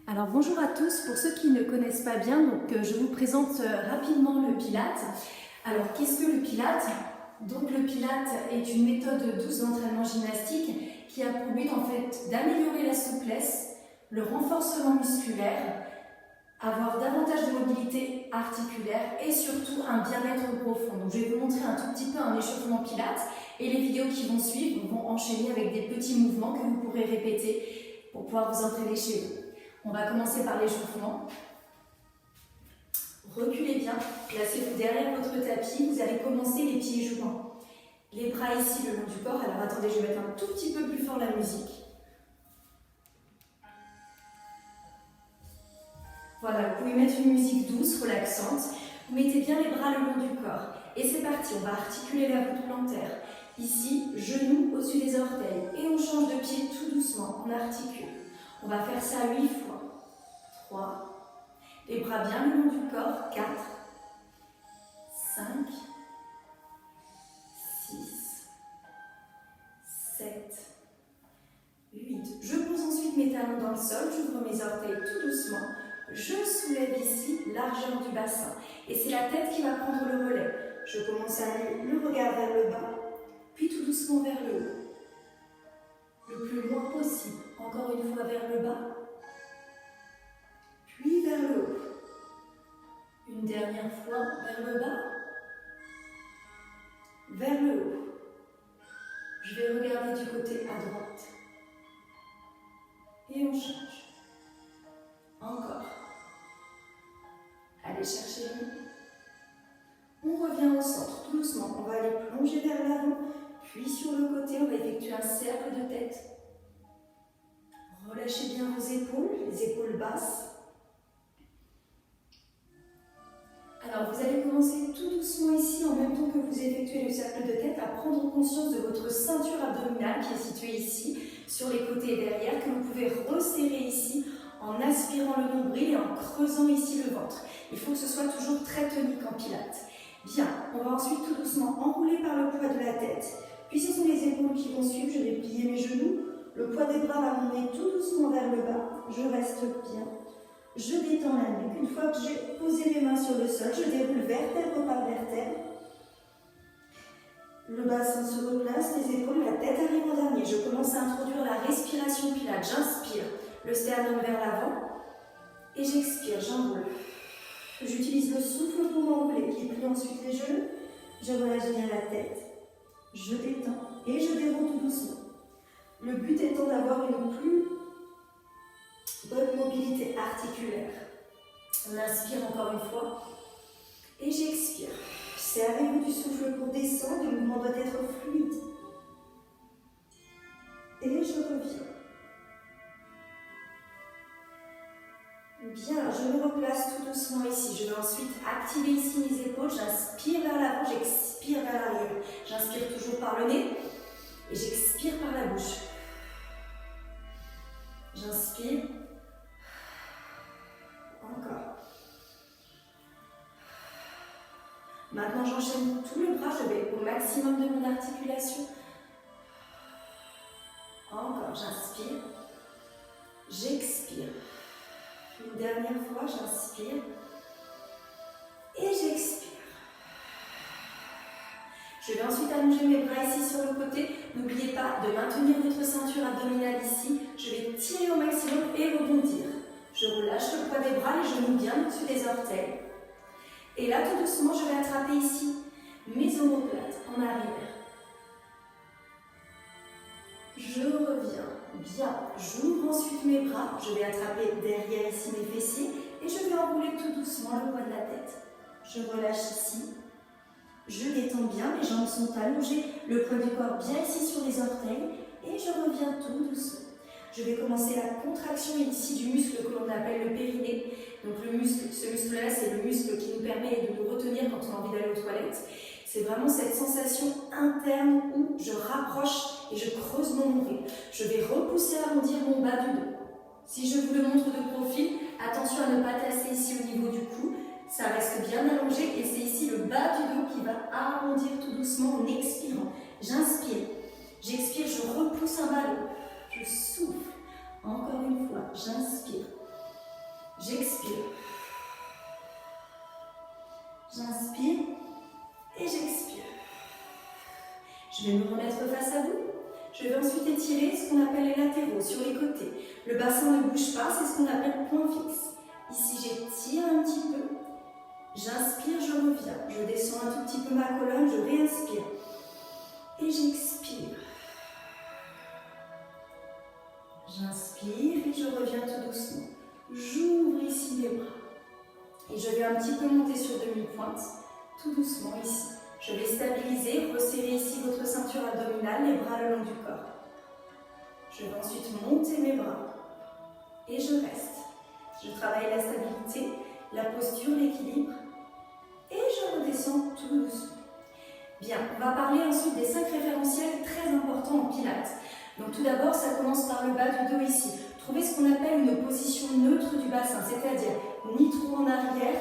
Alors bonjour à tous, pour ceux qui ne connaissent pas bien, je vous présente rapidement le Pilates. Alors qu'est-ce que le Pilates? Donc le Pilates est une méthode douce d'entraînement gymnastique qui a pour but en fait d'améliorer la souplesse, le renforcement musculaire, avoir davantage de mobilité articulaire et surtout un bien-être profond. Donc je vais vous montrer un tout petit peu un échauffement Pilates et les vidéos qui vont suivre vont enchaîner avec des petits mouvements que vous pourrez répéter pour pouvoir vous entraîner chez vous. On va commencer par l'échauffement. Reculez bien, placez-vous derrière votre tapis, vous allez commencer les pieds joints. Les bras ici le long du corps. Alors attendez, je vais mettre un tout petit peu plus fort la musique. Voilà, vous pouvez mettre une musique douce, relaxante. Vous mettez bien les bras le long du corps. Et c'est parti, on va articuler la voûte plantaire. Ici, genoux au-dessus des orteils. Et on change de pied tout doucement, on articule. On va faire ça 8 fois. 3, les bras bien le long du corps, 4, 5, 6, 7, 8. Je pose ensuite mes talons dans le sol, j'ouvre mes orteils tout doucement, je soulève ici largeur du bassin et c'est la tête qui va prendre le relais. Je commence à aller le regard vers le bas, puis tout doucement vers le haut. Le plus loin possible, encore une fois vers le bas. Puis vers le haut. Une dernière fois vers le bas. Vers le haut. Je vais regarder du côté à droite. Et on change. Encore. Allez chercher le. On revient au centre, tout doucement. On va aller plonger vers l'avant. Puis sur le côté, on va effectuer un cercle de tête. Relâchez bien vos épaules, les épaules basses. Alors vous allez commencer tout doucement ici, en même temps que vous effectuez le cercle de tête, à prendre conscience de votre ceinture abdominale qui est située ici, sur les côtés et derrière, que vous pouvez resserrer ici en aspirant le nombril et en creusant ici le ventre. Il faut que ce soit toujours très tonique en pilates. Bien, on va ensuite tout doucement enrouler par le poids de la tête. Puis ce sont les épaules qui vont suivre, je vais plier mes genoux. Le poids des bras va monter tout doucement vers le bas. Je reste bien. Je détends la nuque. Une fois que j'ai posé mes mains sur le sol, je déroule vertèbre par vertèbre. Le bassin se replace, les épaules, la tête arrive en dernier. Je commence à introduire la respiration Pilates. J'inspire, le sternum vers l'avant. Et j'expire, j'enroule. J'utilise le souffle pour m'enrouler. Je plie ensuite les genoux. Je relâche bien la tête. Je détends et je déroule tout doucement. Le but étant d'avoir une plus bonne mobilité articulaire. On inspire encore une fois et j'expire. Servez-vous du souffle pour descendre, le mouvement doit être fluide. Et je reviens. Bien, je me replace tout doucement ici. Je vais ensuite activer ici mes épaules. J'inspire vers l'avant, j'expire vers l'arrière. J'inspire toujours par le nez et j'expire par la bouche. J'inspire. Encore. Maintenant, j'enchaîne tout le bras. Je vais au maximum de mon articulation. Encore, j'inspire. J'expire. Une dernière fois, j'inspire. Et j'expire. Je vais ensuite allonger mes bras ici sur le côté. N'oubliez pas de maintenir votre ceinture abdominale ici. Je vais tirer au maximum et rebondir. Je relâche le poids des bras, les genoux bien au-dessus des orteils. Et là, tout doucement, je vais attraper ici mes omoplates en arrière. Je reviens bien. J'ouvre ensuite mes bras. Je vais attraper derrière ici mes fessiers et je vais enrouler tout doucement le poids de la tête. Je relâche ici. Je détends bien, mes jambes sont allongées, le poids du corps bien ici sur les orteils et je reviens tout doucement. Je vais commencer la contraction ici du muscle que l'on appelle le périnée. Donc ce muscle-là, c'est le muscle qui nous permet de nous retenir quand on a envie d'aller aux toilettes. C'est vraiment cette sensation interne où je rapproche et je creuse mon nombril. Je vais repousser, arrondir mon bas du dos. Si je vous le montre de profil, attention à ne pas tasser ici au niveau du cou. Ça reste bien allongé et c'est ici le bas du dos qui va arrondir tout doucement en expirant. J'inspire, j'expire, je repousse un ballon, je souffle. Encore une fois, j'inspire, J'expire. J'inspire et j'expire. Je vais me remettre face à vous. Je vais ensuite étirer ce qu'on appelle les latéraux sur les côtés. Le bassin ne bouge pas, c'est ce qu'on appelle point fixe. Ici, j'étire un petit peu. J'inspire, je reviens. Je descends un tout petit peu ma colonne, je réinspire. Et j'expire. J'inspire et je reviens tout doucement. J'ouvre ici les bras. Et je vais un petit peu monter sur demi-pointe, tout doucement ici. Je vais stabiliser, resserrer ici votre ceinture abdominale, les bras le long du corps. Je vais ensuite monter mes bras. Et je reste. Je travaille la stabilité, la posture, l'équilibre. Et je redescends tout doucement. Bien, on va parler ensuite des 5 référentiels très importants en pilates. Donc tout d'abord, ça commence par le bas du dos ici. Trouvez ce qu'on appelle une position neutre du bassin, c'est-à-dire ni trop en arrière,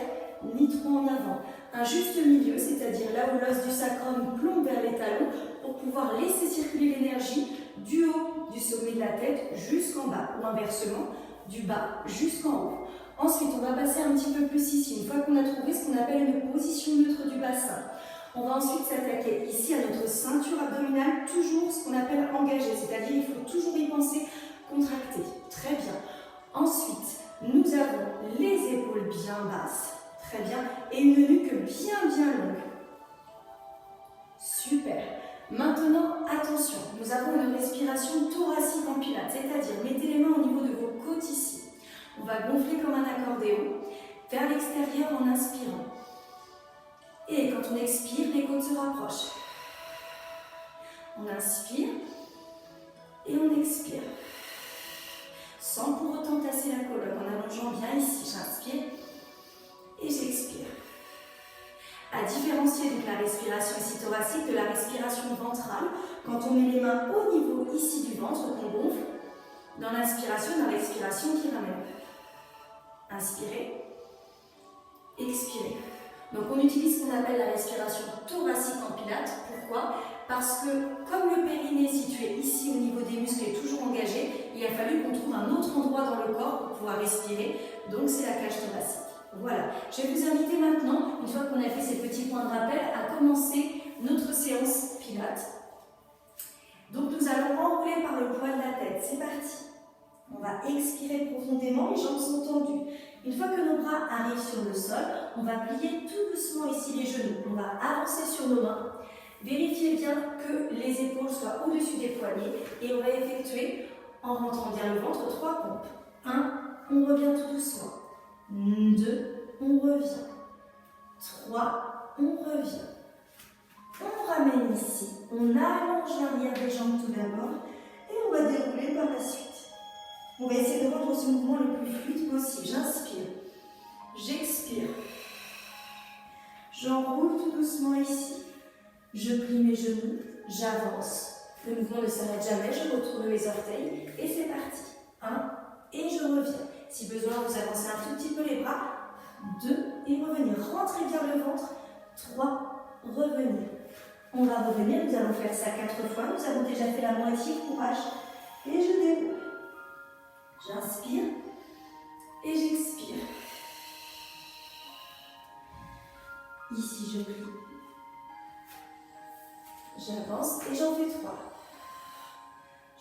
ni trop en avant. Un juste milieu, c'est-à-dire là où l'os du sacrum plombe vers les talons pour pouvoir laisser circuler l'énergie du haut du sommet de la tête jusqu'en bas, ou inversement, du bas jusqu'en haut. Ensuite, on va passer un petit peu plus ici, une fois qu'on a trouvé ce qu'on appelle une position neutre du bassin. On va ensuite s'attaquer ici à notre ceinture abdominale, toujours ce qu'on appelle engagée, c'est-à-dire il faut toujours y penser contracté. Très bien. Ensuite, nous avons les épaules bien basses, très bien, et une nuque bien longue. Super. Maintenant, attention, nous avons une respiration thoracique en pilates, c'est-à-dire mettez les mains au niveau de vos côtes ici. On va gonfler comme un accordéon vers l'extérieur en inspirant. Et quand on expire, les côtes se rapprochent. On inspire et on expire. Sans pour autant tasser la colonne, en allongeant bien ici. J'inspire et j'expire. À différencier donc la respiration ici thoracique de la respiration ventrale, quand on met les mains au niveau ici du ventre, qu'on gonfle, dans l'inspiration, dans l'expiration qui ramène. Inspirez, expirez. Donc on utilise ce qu'on appelle la respiration thoracique en pilates. Pourquoi? Parce que comme le périnée situé ici au niveau des muscles est toujours engagé, il a fallu qu'on trouve un autre endroit dans le corps pour pouvoir respirer. Donc c'est la cage thoracique. Voilà. Je vais vous inviter maintenant, une fois qu'on a fait ces petits points de rappel, à commencer notre séance pilates. Donc nous allons enrouler par le poids de la tête. C'est parti. On va expirer profondément, les jambes sont tendues. Une fois que nos bras arrivent sur le sol, on va plier tout doucement ici les genoux. On va avancer sur nos mains. Vérifiez bien que les épaules soient au-dessus des poignets et on va effectuer, en rentrant bien le ventre, 3 pompes. 1, on revient tout doucement. 2, on revient. 3, on revient. On ramène ici. On allonge l'arrière des jambes tout d'abord et on va dérouler par la suite. On va essayer de rendre ce mouvement le plus fluide possible. J'inspire, j'expire. J'enroule tout doucement ici. Je plie mes genoux, j'avance. Le mouvement ne s'arrête jamais, je retourne mes orteils et c'est parti. 1 et je reviens. Si besoin, vous avancez un tout petit peu les bras. 2 et revenir. Rentrez bien le ventre. 3, revenir. On va revenir, nous allons faire ça 4 fois. Nous avons déjà fait la moitié, courage. Et je déroule. J'inspire et j'expire. Ici, je plie. J'avance et j'en fais 3.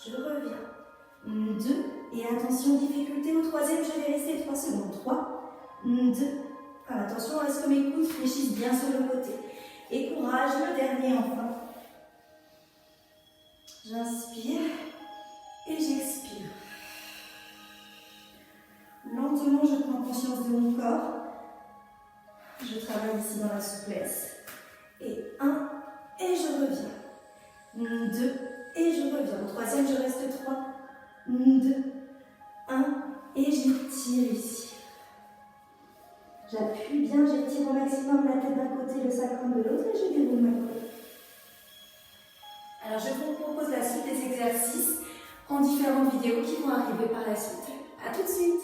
Je reviens. 2. Et attention, difficulté au 3e, je vais rester 3 secondes. 3, 2. Attention à ce que mes coudes fléchissent bien sur le côté. Et courage, le dernier enfin. J'inspire et j'expire. Lentement, je prends conscience de mon corps. Je travaille ici dans la souplesse. Et 1, et je reviens. 2, et je reviens. Au 3e, je reste 3. 2, 1, et j'étire ici. J'appuie bien, j'étire au maximum la tête d'un côté, le sacrum de l'autre, et je déroule ma colonne. Alors, je vous propose la suite des exercices en différentes vidéos qui vont arriver par la suite. A tout de suite!